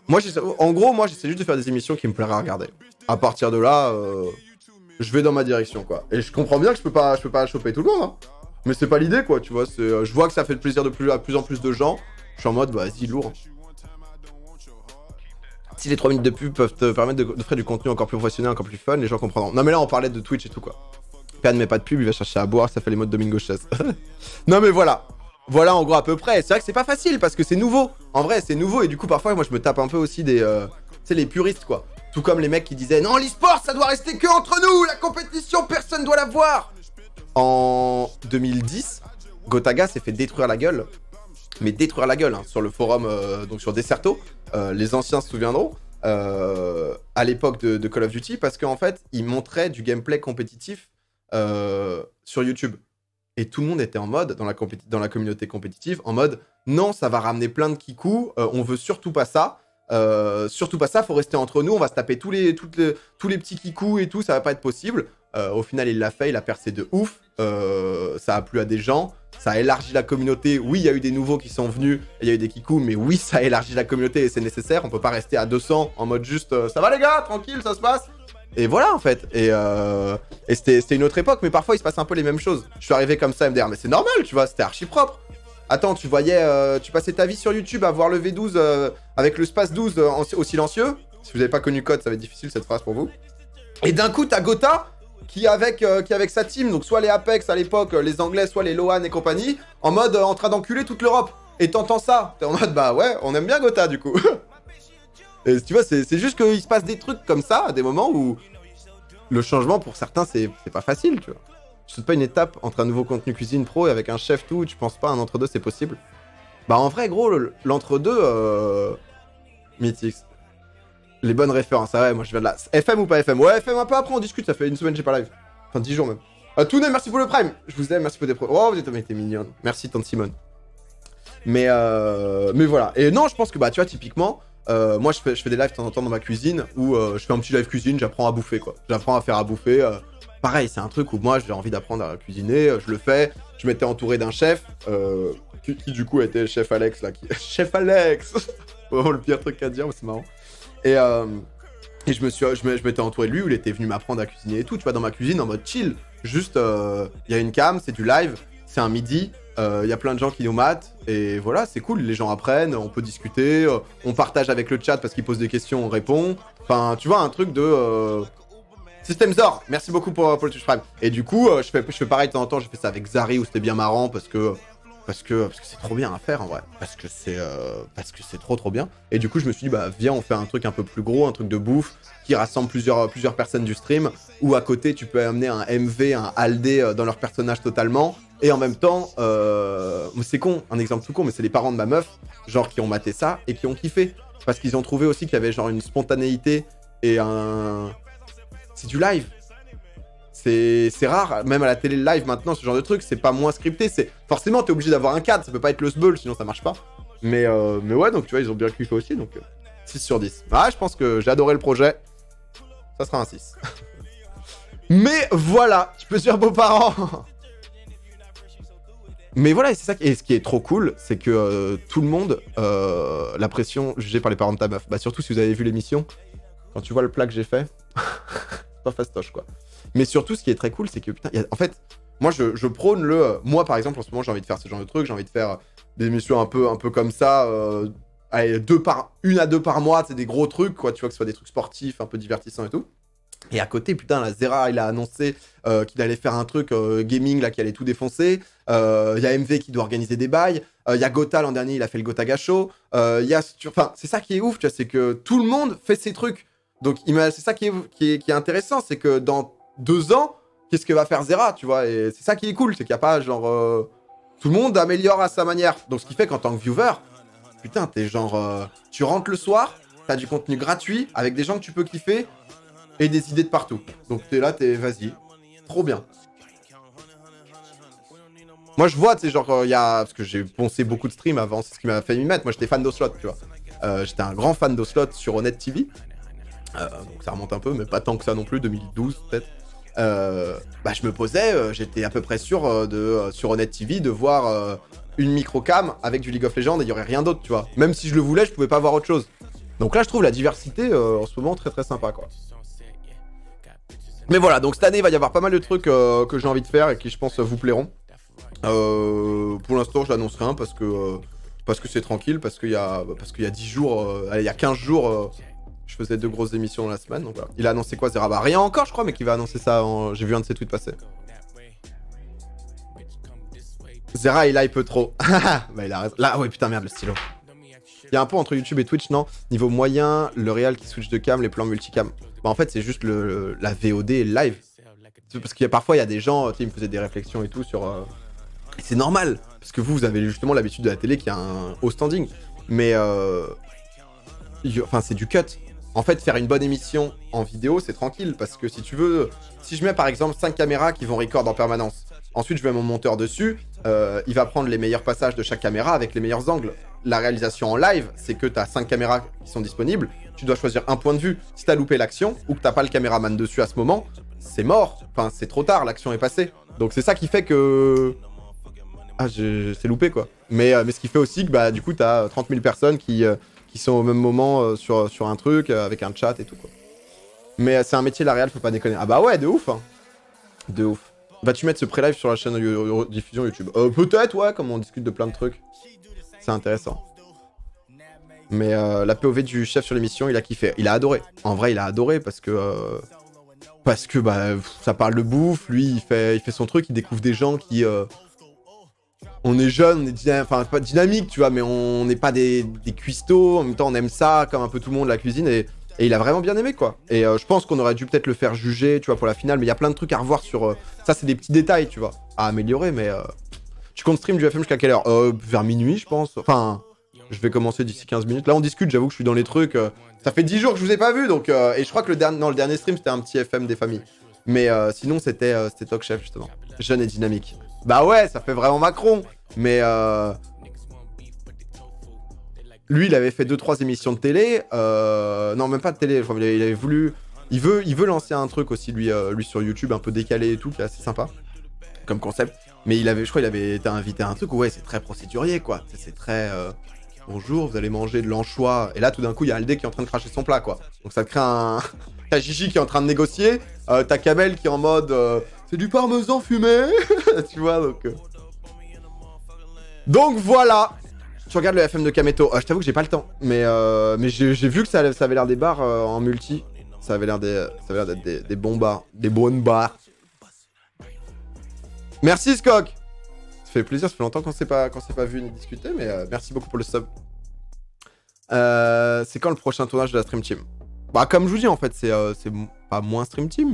Moi, en gros, moi, j'essaie juste de faire des émissions qui me plairaient à regarder. À partir de là, je vais dans ma direction, quoi. Et je comprends bien que je peux pas choper tout le monde, hein. Mais c'est pas l'idée, quoi, tu vois. Je vois que ça fait le plaisir à plus en plus de gens. Je suis en mode, bah, vas-y, lourd. Si les 3 minutes de pub peuvent te permettre d'offrir du contenu encore plus professionnel, encore plus fun, les gens comprendront. Non mais là on parlait de Twitch et tout, quoi. Père ne met pas de pub, il va chercher à boire, ça fait les modes Domingo Chess. Non mais voilà. Voilà en gros à peu près. C'est vrai que c'est pas facile parce que c'est nouveau. En vrai c'est nouveau et du coup parfois moi je me tape un peu aussi des... tu sais les puristes, quoi. Tout comme les mecs qui disaient non l'e-sport ça doit rester que entre nous, la compétition personne doit la voir. En 2010, Gotaga s'est fait détruire la gueule. Mais détruire la gueule, hein, sur le forum, donc sur Desserto. Les anciens se souviendront, à l'époque de Call of Duty, parce qu'en fait, ils montraient du gameplay compétitif sur YouTube. Et tout le monde était en mode, dans la communauté compétitive, en mode, non, ça va ramener plein de kikous, on veut surtout pas ça, faut rester entre nous, on va se taper tous les petits kikous et tout, ça va pas être possible. Au final, il l'a fait, il a percé de ouf, ça a plu à des gens. Ça a élargi la communauté. Oui, il y a eu des nouveaux qui sont venus et il y a eu des kikous, mais oui, ça a élargi la communauté et c'est nécessaire. On peut pas rester à 200 en mode juste ça va les gars, tranquille, ça se passe. Et voilà en fait. Et c'était une autre époque, mais parfois il se passe un peu les mêmes choses. Je suis arrivé comme ça MDR, mais c'est normal, tu vois, c'était archi propre. Attends, tu voyais, tu passais ta vie sur YouTube à voir le V12 avec le Space 12 au silencieux. Si vous n'avez pas connu Code, ça va être difficile cette phrase pour vous. Et d'un coup, t'as Gotha qui avec sa team, donc soit les Apex à l'époque, les Anglais, soit les Lohan et compagnie, en mode en train d'enculer toute l'Europe. Et t'entends ça, t'es en mode bah ouais, on aime bien Gotha du coup. Et tu vois, c'est juste qu'il se passe des trucs comme ça, à des moments où le changement pour certains c'est pas facile, tu vois. Je saute pas une étape entre un nouveau contenu cuisine pro et avec un chef tout, tu penses pas un entre-deux c'est possible? Bah en vrai gros, l'entre-deux, Mythix. Les bonnes références, ah ouais, moi je viens de là. FM ou pas FM? Ouais, FM un peu après, on discute, ça fait une semaine que j'ai pas live. Enfin, 10 jours même. Touné, merci pour le prime. Je vous aime, merci pour des pro. Oh, vous êtes mignonne. Merci, tante Simone. Mais voilà. Et non, je pense que, bah, tu vois, typiquement, moi je fais des lives de temps en temps dans ma cuisine où je fais un petit live cuisine, j'apprends à bouffer, quoi. J'apprends à faire à bouffer. Pareil, c'est un truc où moi j'ai envie d'apprendre à cuisiner, je le fais. Je m'étais entouré d'un chef qui du coup était chef Alex, là. Chef Alex. Vraiment le pire truc à dire, mais c'est marrant. Et je m'étais entouré de lui où il était venu m'apprendre à cuisiner et tout, tu vois, dans ma cuisine en mode chill. Juste, il y a une cam, c'est du live, c'est un midi, il y a plein de gens qui nous matent, et voilà, c'est cool, les gens apprennent, on peut discuter, on partage avec le chat parce qu'ils posent des questions, on répond. Enfin, tu vois, un truc de... System Zor, merci beaucoup pour le Twitch Prime. Et du coup, je fais pareil de temps en temps, j'ai fait ça avec Zari où c'était bien marrant parce que parce que c'est trop bien à faire en vrai, parce que c'est trop bien. Et du coup je me suis dit bah viens on fait un truc un peu plus gros, un truc de bouffe qui rassemble plusieurs personnes du stream, où à côté tu peux amener un MV, un Aldé dans leur personnage totalement, et en même temps c'est con, un exemple tout con, mais c'est les parents de ma meuf genre qui ont maté ça et qui ont kiffé, parce qu'ils ont trouvé aussi qu'il y avait genre une spontanéité et c'est du live. C'est rare, même à la télé live maintenant, ce genre de truc, c'est pas moins scripté, c'est... Forcément, t'es obligé d'avoir un cadre, ça peut pas être le sbeul, sinon ça marche pas. Mais ouais, donc tu vois, ils ont bien kiffé aussi, donc 6 sur 10. Ah, je pense que j'ai adoré le projet, ça sera un 6. Mais voilà, je peux dire beaux-parents. Mais voilà, et c'est ça, et ce qui est trop cool, c'est que tout le monde, la pression jugée par les parents de ta meuf, bah surtout si vous avez vu l'émission, quand tu vois le plat que j'ai fait, c'est pas fastoche quoi. Mais surtout, ce qui est très cool, c'est que, putain, en fait, moi, je prône le... moi, par exemple, en ce moment, j'ai envie de faire ce genre de truc. J'ai envie de faire des émissions un peu comme ça. Allez, 1 à 2 par mois, c'est des gros trucs, quoi. Tu vois, que ce soit des trucs sportifs, un peu divertissants et tout. Et à côté, putain, la Zera, il a annoncé qu'il allait faire un truc gaming, là, qui allait tout défoncer. Il y a MV qui doit organiser des bails. Il y a Gotha, l'an dernier, il a fait le Gotha Gacho. Enfin, c'est ça qui est ouf, tu vois, c'est que tout le monde fait ses trucs. Donc, c'est ça qui est intéressant, c'est que dans 2 ans, qu'est-ce que va faire Zera, tu vois, et c'est ça qui est cool, c'est qu'il n'y a pas, genre, tout le monde améliore à sa manière. Donc, ce qui fait qu'en tant que viewer, putain, t'es genre, tu rentres le soir, t'as du contenu gratuit, avec des gens que tu peux kiffer, et des idées de partout. Donc, t'es là, vas-y, trop bien. Moi, je vois, tu sais, genre, parce que j'ai poncé beaucoup de streams avant, c'est ce qui m'a fait m'y mettre. Moi, j'étais fan d'Oslot, tu vois. J'étais un grand fan d'Oslot sur Honnête TV. Donc ça remonte un peu, mais pas tant que ça non plus, 2012 peut-être. Bah, je me posais, j'étais à peu près sûr sur Honnête TV de voir une microcam avec du League of Legends et il n'y aurait rien d'autre, tu vois. Même si je le voulais, je pouvais pas voir autre chose. Donc là, je trouve la diversité en ce moment très très sympa, quoi. Mais voilà, donc cette année, il va y avoir pas mal de trucs que j'ai envie de faire et qui, je pense, vous plairont. Pour l'instant, je l'annonce rien parce que c'est tranquille, parce qu'il y a 10 jours, allez, il y a 15 jours... je faisais 2 grosses émissions dans la semaine, donc voilà. Il a annoncé quoi, Zera? Bah rien encore, je crois, mais qu'il va annoncer ça. J'ai vu un de ses tweets passer. Zera, il hype trop. Bah il a raison. Là, ouais, putain, merde, le stylo. Il y a un pont entre YouTube et Twitch, non? Niveau moyen, le réel qui switch de cam, les plans multicam. Bah en fait, c'est juste la VOD et le live. Parce qu'il y a parfois, il y a des gens, tu sais, ils me faisaient des réflexions et tout sur... C'est normal, parce que vous avez justement l'habitude de la télé qui a un haut standing. Mais... enfin, c'est du cut. En fait, faire une bonne émission en vidéo, c'est tranquille. Parce que si tu veux... Si je mets par exemple 5 caméras qui vont record en permanence, ensuite je mets mon monteur dessus, il va prendre les meilleurs passages de chaque caméra avec les meilleurs angles. La réalisation en live, c'est que tu as 5 caméras qui sont disponibles. Tu dois choisir un point de vue. Si tu as loupé l'action ou que tu n'as pas le caméraman dessus à ce moment, c'est mort. Enfin, c'est trop tard, l'action est passée. Donc c'est ça qui fait que... Ah, c'est loupé, quoi. Mais ce qui fait aussi que, bah, du coup, tu as 30 000 personnes qui sont au même moment sur un truc, avec un chat et tout, quoi. Mais c'est un métier, la réal, faut pas déconner. Ah bah ouais, de ouf, hein. De ouf. Vas-tu mettre ce pré-live sur la chaîne diffusion YouTube? Peut-être, ouais, comme on discute de plein de trucs. C'est intéressant. Mais la POV du chef sur l'émission, il a kiffé. Il a adoré. En vrai, il a adoré parce que bah, ça parle de bouffe. Lui, il fait son truc, il découvre des gens qui... on est jeune, on est enfin pas dynamique, tu vois, mais on n'est pas des cuistots. En même temps, on aime ça, comme un peu tout le monde, la cuisine. Et il a vraiment bien aimé, quoi. Et je pense qu'on aurait dû peut-être le faire juger, tu vois, pour la finale. Mais il y a plein de trucs à revoir sur... ça, c'est des petits détails, tu vois, à améliorer. Mais tu comptes stream du FM jusqu'à quelle heure? Vers minuit, je pense. Enfin, je vais commencer d'ici 15 minutes. Là, on discute, j'avoue que je suis dans les trucs. Ça fait 10 jours que je vous ai pas vu, donc... et je crois que le dernier stream, c'était un petit FM des familles. Mais sinon, c'était Talk Chef, justement. Jeune et dynamique. Bah ouais, ça fait vraiment Macron. Mais lui, il avait fait 2-3 émissions de télé. Non, même pas de télé. Je crois, il avait voulu... Il veut lancer un truc aussi, lui sur YouTube, un peu décalé et tout, qui est assez sympa. Comme concept. Mais je crois qu'il avait été invité à un truc où, ouais, c'est très procédurier, quoi. C'est très... bonjour, vous allez manger de l'anchois. Et là, tout d'un coup, il y a Aldé qui est en train de cracher son plat, quoi. Donc ça te crée un... T'as Gigi qui est en train de négocier. T'as Kamel qui est en mode... c'est du parmesan fumé. Tu vois, donc... Donc voilà. Tu regardes le FM de Kameto. Je t'avoue que j'ai pas le temps. Mais j'ai vu que ça avait l'air des bars en multi. Ça avait l'air d'être des bons bars. Des bonnes bars. Merci Skok. Ça fait plaisir, ça fait longtemps qu'on s'est pas vu ni discuté, mais merci beaucoup pour le sub. C'est quand le prochain tournage de la Stream Team? Bah comme je vous dis en fait, c'est pas moins Stream Team,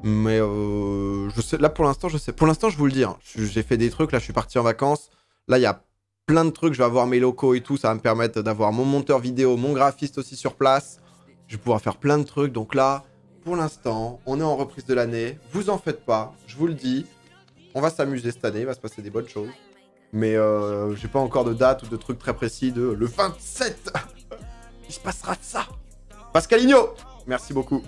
mais je sais, là pour l'instant je sais. Pour l'instant je vous le dis, hein, j'ai fait des trucs, là je suis parti en vacances, là il y a plein de trucs, je vais avoir mes locaux et tout, ça va me permettre d'avoir mon monteur vidéo, mon graphiste aussi sur place, je vais pouvoir faire plein de trucs, donc là, pour l'instant, on est en reprise de l'année, vous en faites pas, je vous le dis, on va s'amuser cette année, il va se passer des bonnes choses, mais j'ai pas encore de date ou de trucs très précis de le 27, il se passera de ça. Pascalinho, merci beaucoup.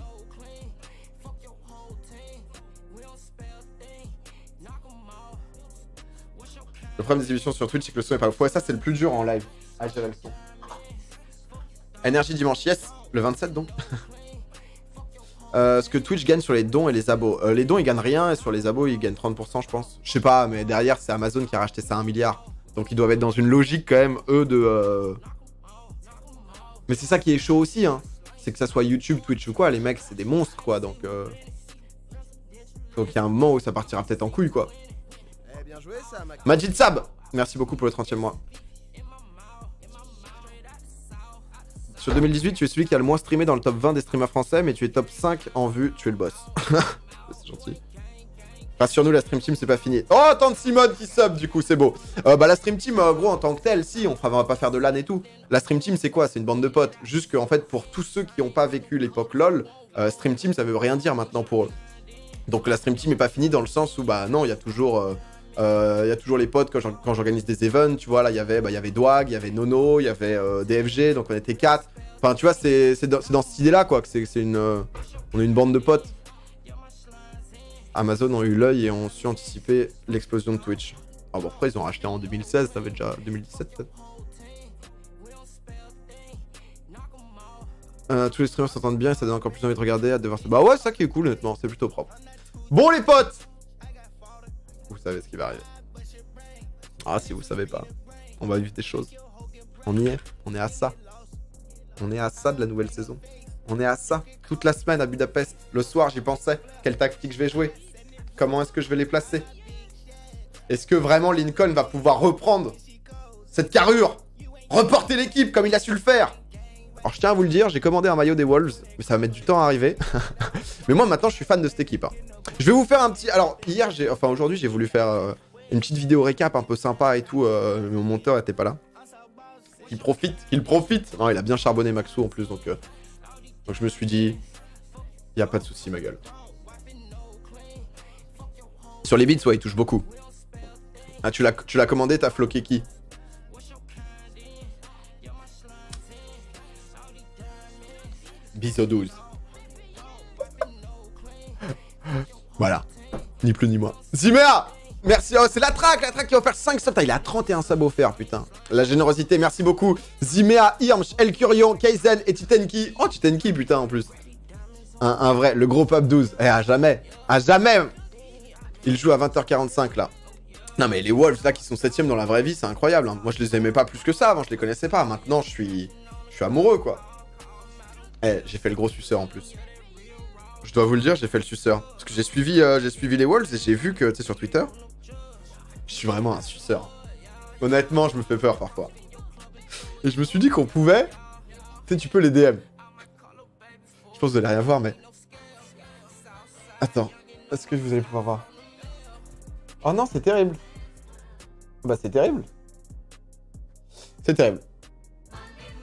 Le problème des émissions sur Twitch, c'est que le son est pas ouf. Ouais, ça, c'est le plus dur en live. Ah, gérer le son. Énergie dimanche, yes. Le 27, donc. Ce que Twitch gagne sur les dons et les abos. Les dons, ils gagnent rien, et sur les abos, ils gagnent 30%, je pense. Je sais pas, mais derrière, c'est Amazon qui a racheté ça à 1 milliard. Donc, ils doivent être dans une logique, quand même, eux, de... Mais c'est ça qui est chaud aussi, hein. C'est que ça soit YouTube, Twitch ou quoi, les mecs, c'est des monstres, quoi. Donc, il y a un moment où ça partira peut-être en couille, quoi. Majid Sab, merci beaucoup pour le 30e mois. Sur 2018, tu es celui qui a le moins streamé dans le top 20 des streamers français, mais tu es top 5 en vue, tu es le boss. C'est gentil. Rassure-nous, la Stream Team, c'est pas fini. Oh, tant de Simone qui sub, du coup, c'est beau. Bah, la Stream Team, gros, en tant que telle, si, on va pas faire de LAN et tout. La Stream Team, c'est quoi? C'est une bande de potes. Juste qu'en fait, pour tous ceux qui n'ont pas vécu l'époque LoL, Stream Team, ça veut rien dire maintenant pour eux. Donc, la Stream Team est pas finie dans le sens où, bah, non, il y a toujours les potes quand j'organise des events, tu vois, là, il y avait Dwag, il y avait Nono, il y avait DFG, donc on était 4. Enfin, tu vois, c'est dans cette idée-là, quoi, que on est une bande de potes. Amazon ont eu l'œil et ont su anticiper l'explosion de Twitch. Ah bon, après, ils ont racheté en 2016, ça avait déjà 2017, peut-être. Tous les streamers s'entendent bien et ça donne encore plus envie de regarder, hâte de voir ça. Bah ouais, c'est ça qui est cool, honnêtement, c'est plutôt propre. Bon, les potes! Vous savez ce qui va arriver. Ah, si vous savez pas, on va vivre des choses. On y est, on est à ça. On est à ça de la nouvelle saison. On est à ça. Toute la semaine à Budapest. Le soir, j'y pensais. Quelle tactique je vais jouer? Comment est-ce que je vais les placer? Est-ce que vraiment Lincoln va pouvoir reprendre cette carrure? Reporter l'équipe comme il a su le faire? Alors, je tiens à vous le dire, j'ai commandé un maillot des Wolves, mais ça va mettre du temps à arriver. Mais moi, maintenant, je suis fan de cette équipe. Hein. Je vais vous faire un petit... Alors, aujourd'hui, j'ai voulu faire une petite vidéo récap un peu sympa et tout. Mais mon monteur était pas là. Il profite. Non, il a bien charbonné Maxou en plus, donc je me suis dit, y a pas de souci, ma gueule. Sur les beats, ouais, il touche beaucoup. Ah, tu l'as commandé, t'as floqué qui? Biso 12. Voilà. Ni plus ni moins. Zimea! Merci. Oh, c'est la track qui va faire 5 subs. Il a 31 subs offerts, putain. La générosité, merci beaucoup. Zimea, Irmsch, El Curion, Kaizen et Titenki. Oh, Titenki, putain, en plus. Un vrai, le gros pub 12. Eh, à jamais. À jamais. Il joue à 20h45, là. Non, mais les Wolves, là, qui sont 7ème dans la vraie vie, c'est incroyable. Hein. Moi, je les aimais pas plus que ça. Avant, je les connaissais pas. Maintenant, je suis amoureux, quoi. Eh, j'ai fait le gros suceur, en plus. Je dois vous le dire, j'ai fait le suceur. Parce que j'ai suivi les Wolves et j'ai vu que, tu sais, sur Twitter, je suis vraiment un suceur. Honnêtement, je me fais peur parfois. Et je me suis dit qu'on pouvait... Tu sais, tu peux les DM. Je pense que vous allez rien voir, mais... Attends, est-ce que vous allez pouvoir voir? Oh non, c'est terrible. Bah, c'est terrible. C'est terrible.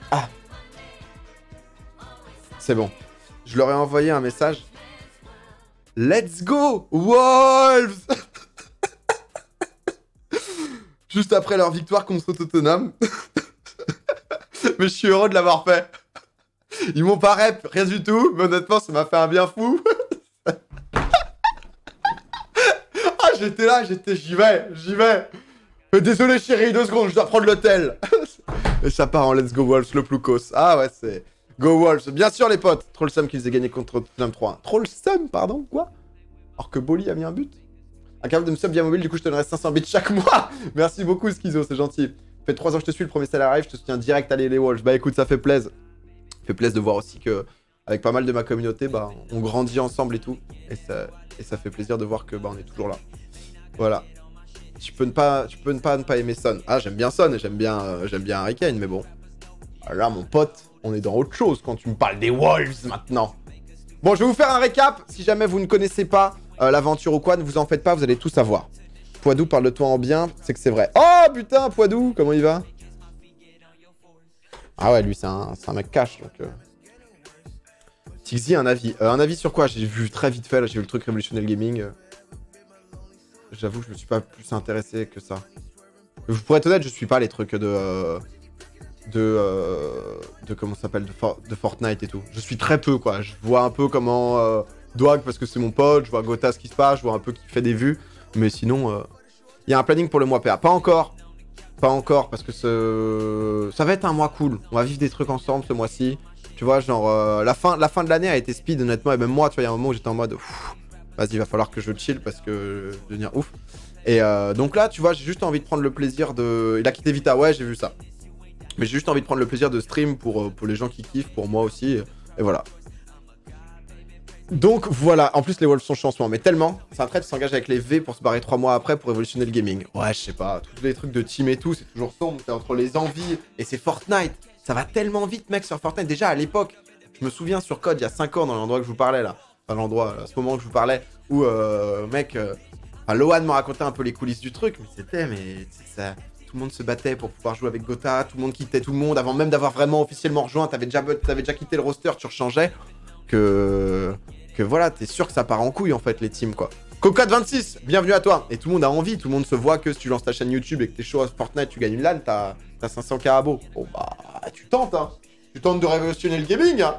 Ah. C'est bon. Je leur ai envoyé un message. Let's go, Wolves. Juste après leur victoire contre Tottenham. Mais je suis heureux de l'avoir fait. Ils m'ont pas rep, rien du tout. Mais honnêtement, ça m'a fait un bien fou. Ah, j'étais là, j'y vais. Mais désolé chérie, 2 secondes, je dois prendre l'hôtel. Et ça part en Let's Go Wolves, le Ploucos. Ah ouais, c'est... Go Wolves, bien sûr les potes. Trop le seum qu'ils aient gagné contre Tottenham 3. Trop le seum, pardon, quoi? Alors que Boli a mis un but. Incapable de me sub via mobile, du coup je te donnerai 500 bits chaque mois. Merci beaucoup Schizo, c'est gentil. Ça fait 3 ans que je te suis, le premier salaire arrive, je te soutiens direct, allez les Wolves. Bah écoute, ça fait plaisir. Ça fait plaisir de voir aussi que, avec pas mal de ma communauté, bah on grandit ensemble et tout. Et ça fait plaisir de voir que bah on est toujours là. Voilà. Tu peux ne pas aimer Son. Ah, j'aime bien Son et j'aime bien Harry Kane, mais bon. Là, mon pote, on est dans autre chose quand tu me parles des Wolves maintenant. Bon, je vais vous faire un récap. Si jamais vous ne connaissez pas l'aventure ou quoi, ne vous en faites pas, vous allez tout savoir. Poidou parle de toi en bien, c'est que c'est vrai. Oh putain, Poidou, comment il va? Ah ouais, lui, c'est un mec cash, donc... Tixi, un avis. Un avis sur quoi? J'ai vu très vite fait, là, j'ai vu le truc Révolutionnaire Gaming. J'avoue que je me suis pas plus intéressé que ça. Pour être honnête, je suis pas les trucs de comment ça s'appelle, de Fortnite et tout. Je suis très peu, quoi. Je vois un peu comment Dwag, parce que c'est mon pote, je vois Gotha ce qui se passe, je vois un peu qui fait des vues. Mais sinon, il y a un planning pour le mois PA. Pas encore, parce que ça va être un mois cool. On va vivre des trucs ensemble ce mois-ci. Tu vois, genre, la fin de l'année a été speed, honnêtement. Et même moi, tu vois, il y a un moment où j'étais en mode... Vas-y, il va falloir que je chill parce que je vais devenir ouf. Et donc là, tu vois, j'ai juste envie de prendre le plaisir de... Il a quitté Vita, ouais, j'ai vu ça. Mais j'ai juste envie de prendre le plaisir de stream pour les gens qui kiffent, pour moi aussi. Et voilà. Donc voilà, en plus les Wolves sont chauds en ce moment, mais tellement. C'est un trait qui s'engage avec les V pour se barrer 3 mois après pour révolutionner le gaming. Ouais, je sais pas, tous les trucs de team et tout, c'est toujours sombre. C'est entre les envies et c'est Fortnite. Ça va tellement vite, mec, sur Fortnite. Déjà à l'époque, je me souviens sur Code, il y a 5 ans, dans l'endroit que je vous parlais là. Enfin, l'endroit, à ce moment que je vous parlais, où, mec, Lohan m'a raconté un peu les coulisses du truc, mais ça, tout le monde se battait pour pouvoir jouer avec Gotha, tout le monde quittait tout le monde, avant même d'avoir vraiment officiellement rejoint, t'avais déjà quitté le roster, tu rechangeais, que voilà, t'es sûr que ça part en couille, en fait, les teams, quoi. Coca26, bienvenue à toi. Et tout le monde a envie, tout le monde se voit que si tu lances ta chaîne YouTube et que t'es chaud à Fortnite, tu gagnes une LAN, t'as 500 carabos. Bon, bah, tu tentes, hein. Tu tentes de révolutionner le gaming, hein.